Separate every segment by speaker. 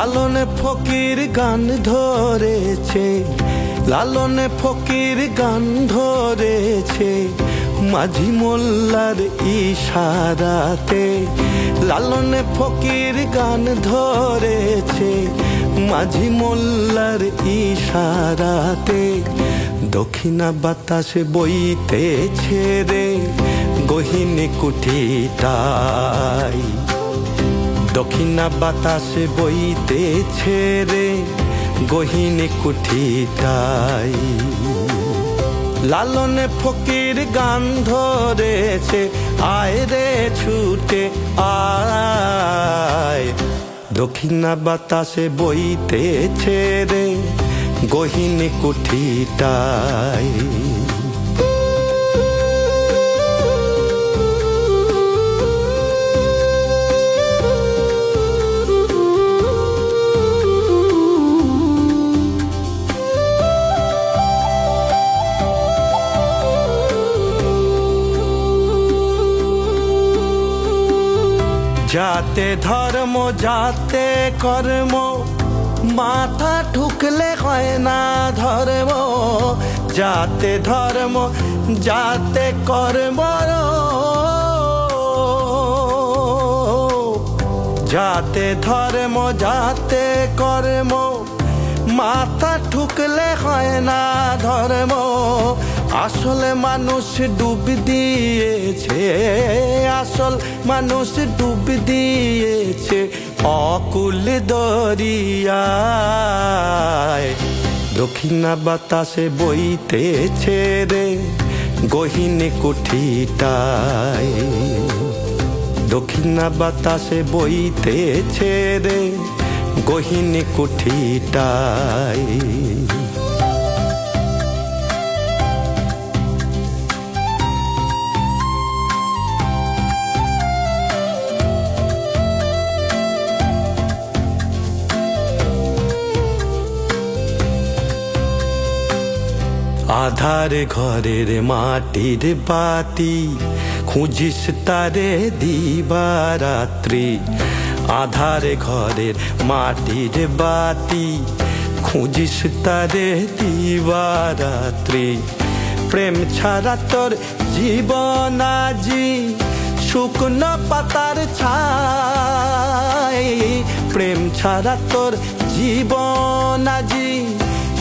Speaker 1: লালনে ফকির গান ধরেছে, লালনে ফকির গান ধরেছে, মাঝি মোল্লার ইশারাতে। লালনে ফকির গান ধরেছে, মাঝি মোল্লার ইশারাতে। দক্ষিণা বাতাসে বইতেছে রে গহিনী কুঠিটাই, দক্ষিণা বাতাসে বইতেছে রে গহিনী কুঠিটাই। লালনে ফকির গান ধরেছে, আয় রে ছুটে আয়। দক্ষিণা বাতাসে বইতেছে রে গহিনী কুঠিটাই। যাতে ধর্ম যাতে কর্ম, মাথা ঠুকলে হয় না ধর্ম। যাতে ধর্ম যাতে কর্ম, যাতে ধর্ম যাতে কর্ম, মাথা ঠুকলে হয় না ধর্ম। আসল মানুষ ডুব দিয়েছে, আসল মানুষ ডুব দিয়েছে অকুল দরিয়ায়। দক্ষিণা বাতাসে বইতেছে রে গহিনী কুঠিটাই, দক্ষিণা বাতাসে বইতেছে রে গহিনী কুঠিটাই। আধার ঘরের মাটির বাতি, খুঁজিস তারে দিবারাত্রি। আধার ঘরের মাটির বাতি, খুঁজিস তারে দিবারাত্রি। প্রেম ছাড়া তোর জীবন আজি শুকনো পাতার ছাই। প্রেম ছাড়া তোর জীবন আজি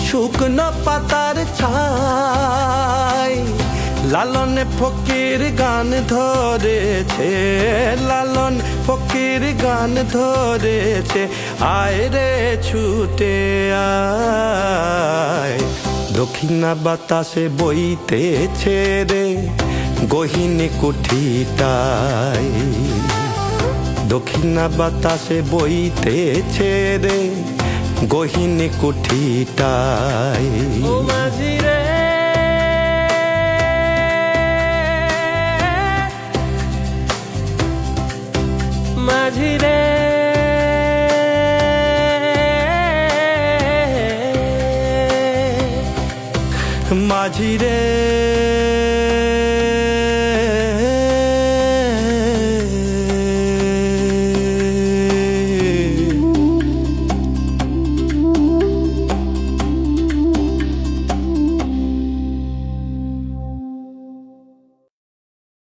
Speaker 1: শুকনো পাতার ছাই। লালনে ফকির গান ধরেছে, লালন ফকির গান ধরেছে, আয় রে ছুটে আয়। দক্ষিণা বাতাসে বইতেছে রে গহিনী কুঠিটাই, দক্ষিণা বাতাসে বইতেছে রে গহিনী কুঠিটাই।
Speaker 2: ও মাঝি রে, মাঝি রে,
Speaker 1: মাঝি রে।